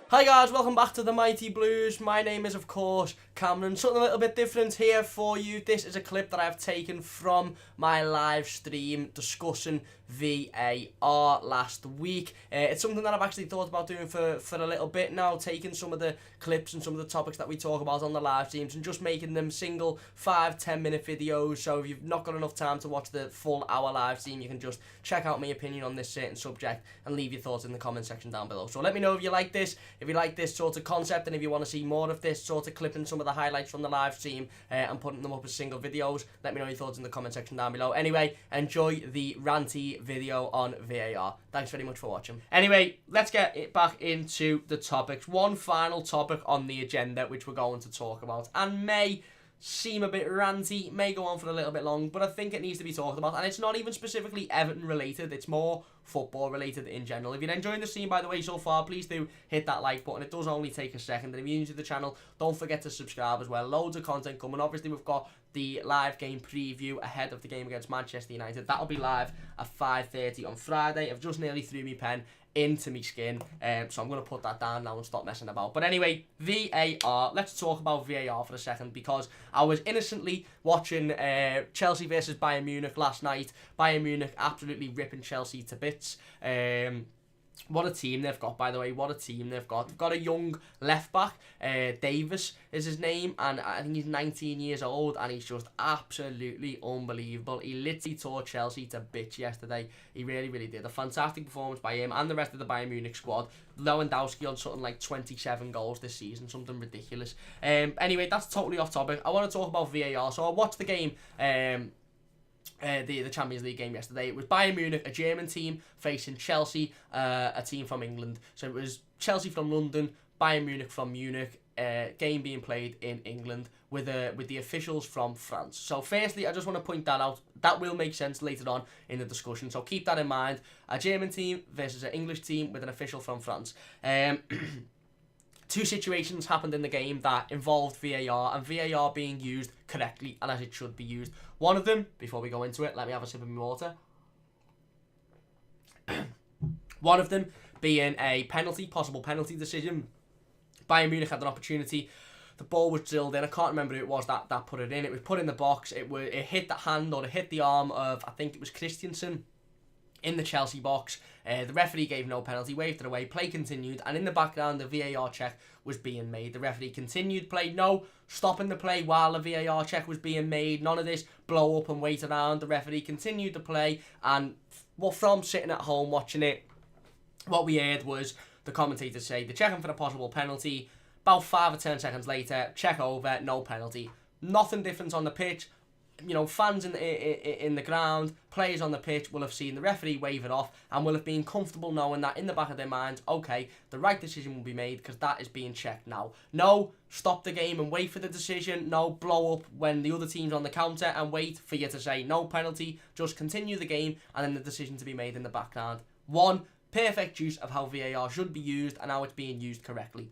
Hi guys, welcome back to the Mighty Blues. My name is, of course, Cameron. Something a little bit different here for you. This is a clip that I've taken from my live stream discussing V.A.R. last week. It's something that I've actually thought about doing for a little bit now, taking some of the clips and some of the topics that we talk about on the live streams and just making them single 5-10 minute videos. So if you've not got enough time to watch the full hour live stream, you can just check out my opinion on this certain subject and leave your thoughts in the comment section down below. So let me know if you like this, if you like this sort of concept, and if you want to see more of this sort of clipping some of the highlights from the live stream and putting them up as single videos. Let me know your thoughts in the comment section down below. Anyway, enjoy the ranty video on V.A.R. Thanks very much for watching. Anyway, let's get back into the topics. One final topic on the agenda which we're going to talk about, and may seem a bit ranty, may go on for a little bit long, but I think it needs to be talked about, and it's not even specifically Everton related, it's more football related in general. If you're enjoying the stream, by the way, so far, please do hit that like button. It does only take a second, and if you're new to the channel, don't forget to subscribe as well. Loads of content coming. Obviously, we've got the live game preview ahead of the game against Manchester United. That'll be live at 5:30 on Friday. I've just nearly threw my pen into me skin, so I'm going to put that down now and stop messing about. But anyway, V.A.R. Let's talk about V.A.R. for a second, because I was innocently watching Chelsea versus Bayern Munich last night. Bayern Munich absolutely ripping Chelsea to bits. What a team they've got, by the way. What a team they've got. They've got a young left-back. Davis is his name, and I think he's 19 years old, and he's just absolutely unbelievable. He literally tore Chelsea to bits yesterday. He really, really did. A fantastic performance by him and the rest of the Bayern Munich squad. Lewandowski on something like 27 goals this season. Something ridiculous. Anyway, that's totally off topic. I want to talk about V.A.R. So I watched the game... the Champions League game yesterday. It was Bayern Munich, a German team, facing Chelsea, a team from England. So it was Chelsea from London, Bayern Munich from Munich, game being played in England with the officials from France. So firstly, I just want to point that out. That will make sense later on in the discussion, so keep that in mind. A German team versus an English team with an official from France. Two situations happened in the game that involved V.A.R. and V.A.R. being used correctly and as it should be used. One of them, before we go into it, let me have a sip of my water. One of them being a penalty, possible penalty decision. Bayern Munich had an opportunity. The ball was drilled in. I can't remember who it was that put it in. It was put in the box. It hit the hand, or it hit the arm of, I think it was Christensen, in the Chelsea box. The referee gave no penalty, waved it away, play continued, and in the background the V.A.R. check was being made. The referee continued play, no stopping the play while the V.A.R. check was being made, none of this blow up and wait around. The referee continued to play, and well, from sitting at home watching it, what we heard was the commentators say they're checking for a possible penalty. About 5 or 10 seconds later, check over, no penalty. Nothing different on the pitch. You know, fans in the ground, players on the pitch will have seen the referee wave it off and will have been comfortable knowing that in the back of their minds, okay, the right decision will be made because that is being checked now. No, stop the game and wait for the decision. No, blow up when the other team's on the counter and wait for you to say no penalty. Just continue the game and then the decision to be made in the background. One, perfect use of how V.A.R. should be used and how it's being used correctly.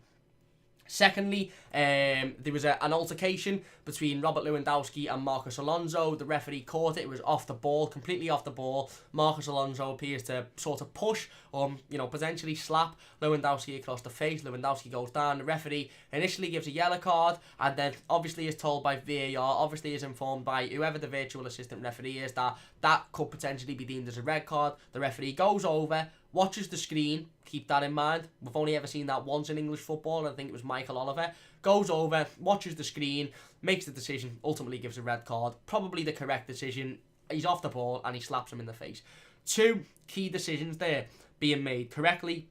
Secondly, there was an altercation between Robert Lewandowski and Marcos Alonso. The referee caught it. It was off the ball, completely off the ball. Marcos Alonso appears to sort of push or, potentially slap Lewandowski across the face. Lewandowski goes down. The referee initially gives a yellow card and then obviously is told by V.A.R., obviously is informed by whoever the virtual assistant referee is, that could potentially be deemed as a red card. The referee goes over, watches the screen, keep that in mind. We've only ever seen that once in English football. I think it was Michael Oliver. Goes over, watches the screen, makes the decision, ultimately gives a red card. Probably the correct decision. He's off the ball and he slaps him in the face. Two key decisions there being made correctly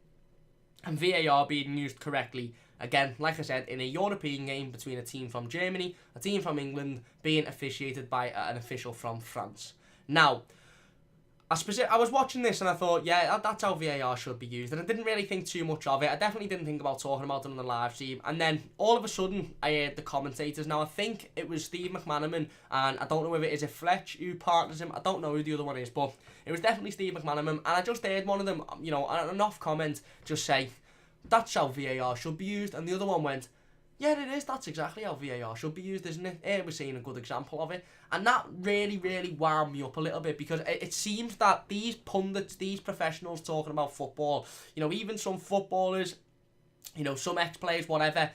and V.A.R. being used correctly. Again, like I said, in a European game between a team from Germany, a team from England, being officiated by an official from France. Now, I was watching this and I thought, yeah, that's how V.A.R. should be used, and I didn't really think too much of it. I definitely didn't think about talking about it on the live stream, and then all of a sudden I heard the commentators. Now I think it was Steve McManaman, and I don't know whether it is Fletch who partners him. I don't know who the other one is, but it was definitely Steve McManaman, and I just heard one of them, an off comment just say, that's how V.A.R. should be used, and the other one went, yeah, it is. That's exactly how V.A.R. should be used, isn't it? We're seeing a good example of it. And that really, really wound me up a little bit, because it seems that these pundits, these professionals talking about football, even some footballers some ex-players, whatever,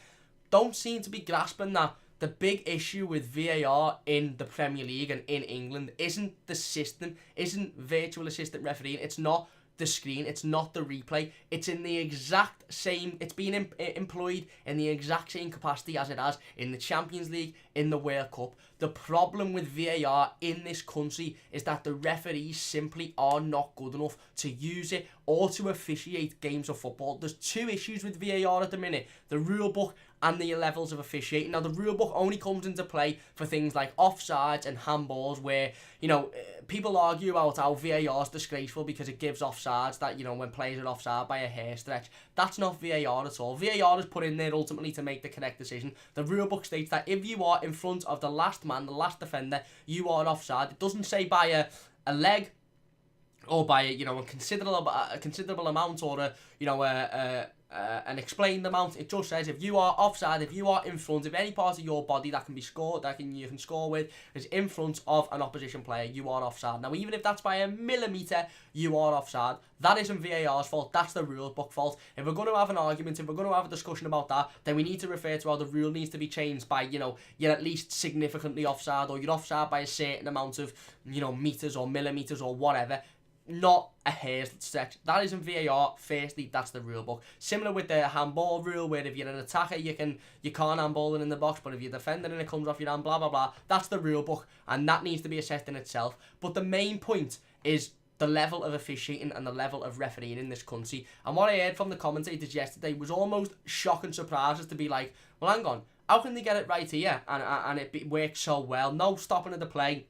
don't seem to be grasping that the big issue with VAR in the Premier League and in England isn't the system, isn't virtual assistant refereeing, it's not the screen, it's not the replay, it's in the exact same, it's being employed in the exact same capacity as it has in the Champions League, in the World Cup. The problem with VAR in this country is that the referees simply are not good enough to use it or to officiate games of football. There's two issues with VAR at the minute: the rule book and the levels of officiating. Now, the rule book only comes into play for things like offsides and handballs, where, people argue about how VAR is disgraceful because it gives offsides that, when players are offside by a hair stretch. That's not VAR at all. VAR is put in there ultimately to make the correct decision. The rule book states that if you are in front of the last man, the last defender, you are offside. It doesn't say by a leg or by a considerable amount, or an explained amount. It just says if you are offside, if you are in front of any part of your body that can be scored, you can score with, is in front of an opposition player, you are offside. Now, even if that's by a millimetre, you are offside. That isn't VAR's fault, that's the rule book fault. If we're going to have an argument, if we're going to have a discussion about that, then we need to refer to how the rule needs to be changed by, you're at least significantly offside, or you're offside by a certain amount of, metres or millimetres or whatever. Not a hair's stretch. That isn't VAR. Firstly, that's the rule book. Similar with the handball rule, where if you're an attacker, you can't handball it in the box, but if you're defending and it comes off your hand, blah blah blah. That's the rule book, and that needs to be assessed in itself. But the main point is the level of officiating and the level of refereeing in this country. And what I heard from the commentators yesterday was almost shock and surprise, as to be like, well, hang on, how can they get it right here and it works so well? No stopping of the play.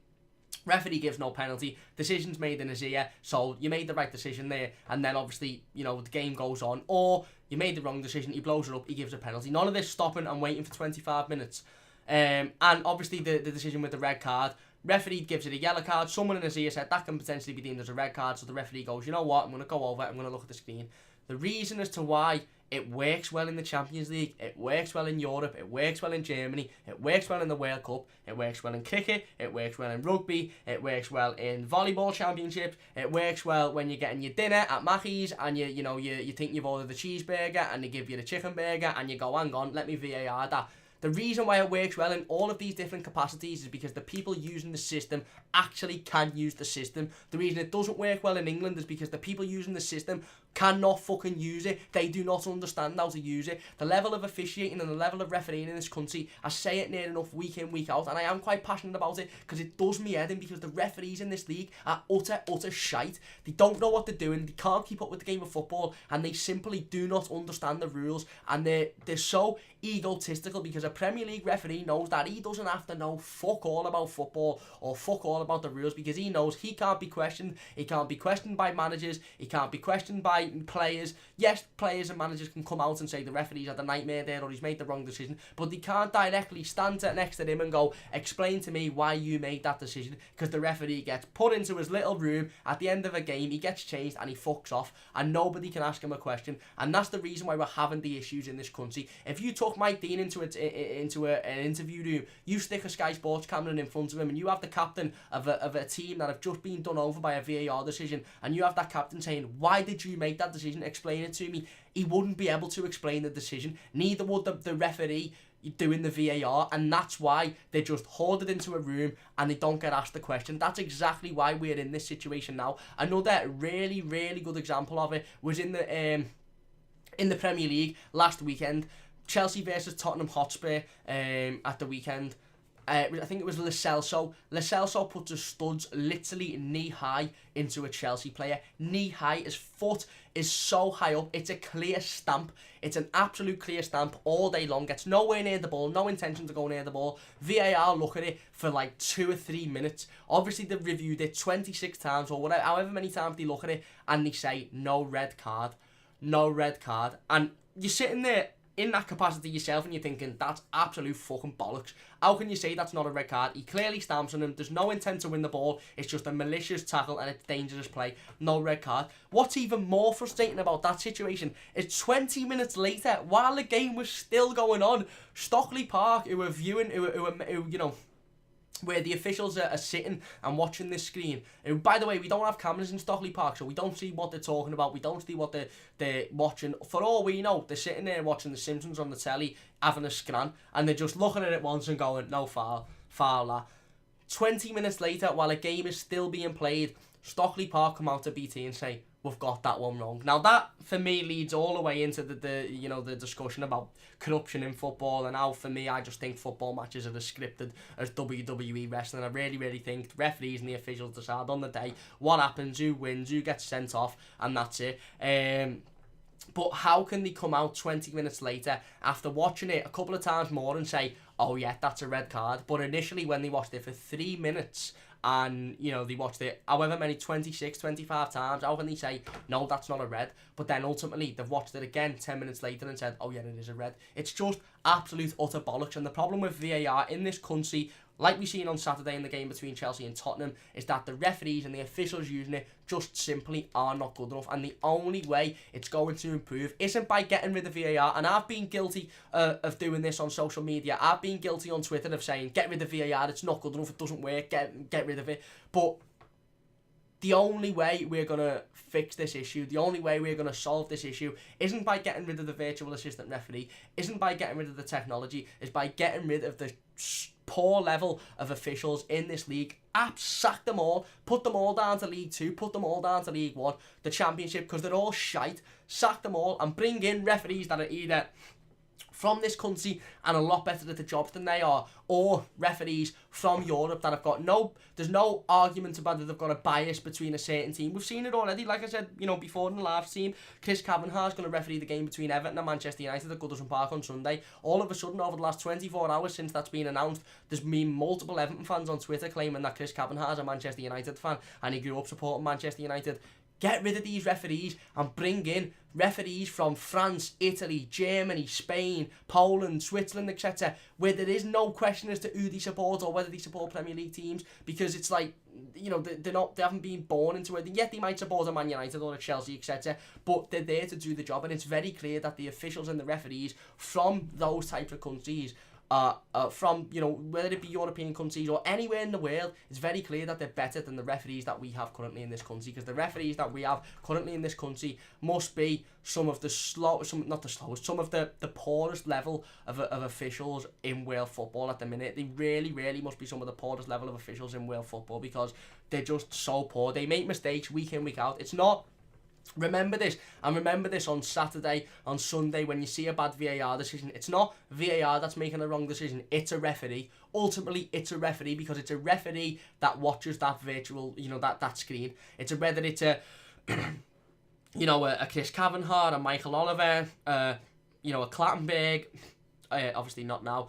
Referee gives no penalty. Decision's made in his ear, so you made the right decision there, and then obviously, the game goes on. Or you made the wrong decision, he blows it up, he gives a penalty. None of this stopping and waiting for 25 minutes. And obviously the decision with the red card, referee gives it a yellow card. Someone in his ear said that can potentially be deemed as a red card, so the referee goes, you know what, I'm going to go over, I'm going to look at the screen. The reason as to why it works well in the Champions League, it works well in Europe, it works well in Germany, it works well in the World Cup, it works well in cricket, it works well in rugby, it works well in volleyball championships, it works well when you're getting your dinner at Mackey's and you think you've ordered the cheeseburger and they give you the chicken burger and you go, hang on, let me VAR that. The reason why it works well in all of these different capacities is because the people using the system actually can use the system. The reason it doesn't work well in England is because the people using the system cannot fucking use it. They do not understand how to use it. The level of officiating and the level of refereeing in this country, I say it near enough week in, week out, and I am quite passionate about it because it does me head in, because the referees in this league are utter shite. They don't know what they're doing, they can't keep up with the game of football, and they simply do not understand the rules, and they're so egotistical, because a Premier League referee knows that he doesn't have to know fuck all about football or fuck all about the rules, because he knows he can't be questioned. He can't be questioned by managers, he can't be questioned by players. Yes, players and managers can come out and say the referee's had a nightmare there or he's made the wrong decision, but they can't directly stand next to him and go, explain to me why you made that decision, because the referee gets put into his little room at the end of a game, he gets changed and he fucks off, and nobody can ask him a question. And that's the reason why we're having the issues in this country. If you took Mike Dean into an interview room, you stick a Sky Sports camera in front of him, and you have the captain of a team that have just been done over by a VAR decision, and you have that captain saying, why did you make that decision, explain it to me, he wouldn't be able to explain the decision. Neither would the referee doing the VAR, and that's why they're just hoarded into a room and they don't get asked the question. That's exactly why we're in this situation now. Another really good example of it was in the Premier League last weekend. Chelsea versus Tottenham Hotspur at the weekend. I think it was Lo Celso. Lo Celso puts his studs literally knee-high into a Chelsea player. Knee-high. His foot is so high up. It's a clear stamp. It's an absolute clear stamp all day long. Gets nowhere near the ball. No intention to go near the ball. VAR look at it for like 2 or 3 minutes. Obviously, they've reviewed it 26 times or whatever, however many times they look at it, and they say, no red card. No red card. And you're sitting there in that capacity yourself and you're thinking, that's absolute fucking bollocks. How can you say that's not a red card? He clearly stamps on him. There's no intent to win the ball. It's just a malicious tackle and it's dangerous play. No red card. What's even more frustrating about that situation is 20 minutes later, while the game was still going on, Stockley Park, who were viewing, who where the officials are sitting and watching this screen. And by the way, we don't have cameras in Stockley Park, so we don't see what they're talking about. We don't see what they're watching. For all we know, they're sitting there watching The Simpsons on the telly, having a scran, and they're just looking at it once and going, no, foul, that. 20 minutes later, while a game is still being played, Stockley Park come out to BT and say, we've got that one wrong. Now that, for me, leads all the way into the discussion about corruption in football, and how, for me, I just think football matches are as scripted as WWE wrestling. I really, really think the referees and the officials decide on the day what happens, who wins, who gets sent off, and that's it. But how can they come out 20 minutes later after watching it a couple of times more and say, oh yeah, that's a red card? But initially, when they watched it for 3 minutes, and, you know, they watched it however many, 26, 25 times, how can they say, no, that's not a red? But then ultimately, they've watched it again 10 minutes later and said, oh yeah, it is a red. It's just absolute utter bollocks. And the problem with VAR in this country, like we seen on Saturday in the game between Chelsea and Tottenham, is that the referees and the officials using it just simply are not good enough. And the only way it's going to improve isn't by getting rid of VAR. And I've been guilty of doing this on social media. I've been guilty on Twitter of saying, get rid of VAR, it's not good enough, it doesn't work, get rid of it. But the only way we're going to fix this issue, the only way we're going to solve this issue, isn't by getting rid of the virtual assistant referee, isn't by getting rid of the technology, is by getting rid of the poor level of officials in this league. Sack them all, put them all down to League 2, put them all down to League 1, the Championship, because they're all shite. Sack them all and bring in referees that are either from this country and a lot better at the jobs than they are, or referees from Europe that have got there's no argument about that they've got a bias between a certain team. We've seen it already, like I said, you know, before in the live stream. Chris Calvert-Lewin is going to referee the game between Everton and Manchester United at Goodison Park on Sunday. All of a sudden, over the last 24 hours since that's been announced, there's been multiple Everton fans on Twitter claiming that Chris Calvert-Lewin is a Manchester United fan and he grew up supporting Manchester United. Get rid of these referees and bring in referees from France, Italy, Germany, Spain, Poland, Switzerland, etc., where there is no question as to who they support or whether they support Premier League teams, because it's like, you know, they haven't been born into it. Yet they might support a Man United or a Chelsea, etc., but they're there to do the job, and it's very clear that the officials and the referees from those types of countries, from, you know, whether it be European countries or anywhere in the world, it's very clear that they're better than the referees that we have currently in this country, because the referees that we have currently in this country must be some of the poorest level of officials in world football at the minute. They really, really must be some of the poorest level of officials in world football, because they're just so poor. They make mistakes week in, week out. It's not... Remember this, and remember this on Saturday, on Sunday, when you see a bad VAR decision. It's not VAR that's making a wrong decision, it's a referee. Ultimately, it's a referee, because it's a referee that watches that virtual, you know, that screen. It's whether it's a, you know, a Chris Kavanagh, a Michael Oliver, you know, a Clattenburg, obviously not now,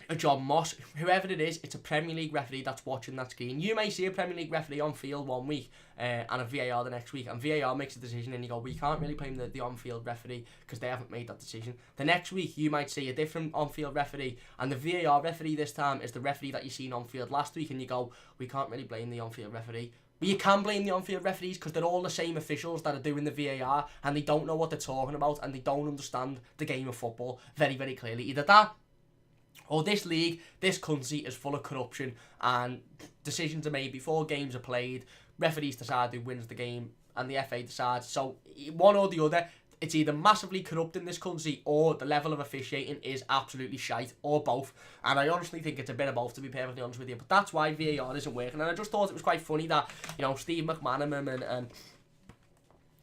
a John Moss, whoever it is, it's a Premier League referee that's watching that screen. You may see a Premier League referee on field one week and a VAR the next week, and VAR makes a decision and you go, we can't really blame the on-field referee because they haven't made that decision. The next week you might see a different on-field referee, and the VAR referee this time is the referee that you seen on-field last week, and you go, we can't really blame the on-field referee. But you can blame the on-field referees because they're all the same officials that are doing the VAR, and they don't know what they're talking about, and they don't understand the game of football very, very clearly. Either that, or this league, this country is full of corruption, and decisions are made before games are played, referees decide who wins the game, and the FA decides. So one or the other, it's either massively corrupt in this country, or the level of officiating is absolutely shite, or both. And I honestly think it's a bit of both, to be perfectly honest with you. But that's why VAR isn't working. And I just thought it was quite funny that, you know, Steve McManaman and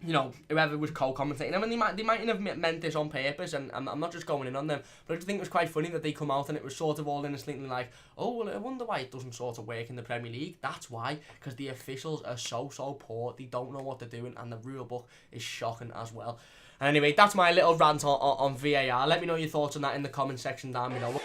you know, whoever was co-commentating. I mean, they mightn't have meant this on purpose, and I'm not just going in on them, but I just think it was quite funny that they come out and it was sort of all innocently like, oh, well, I wonder why it doesn't sort of work in the Premier League. That's why, because the officials are so poor, they don't know what they're doing, and the rule book is shocking as well. Anyway, that's my little rant on VAR. Let me know your thoughts on that in the comment section down below.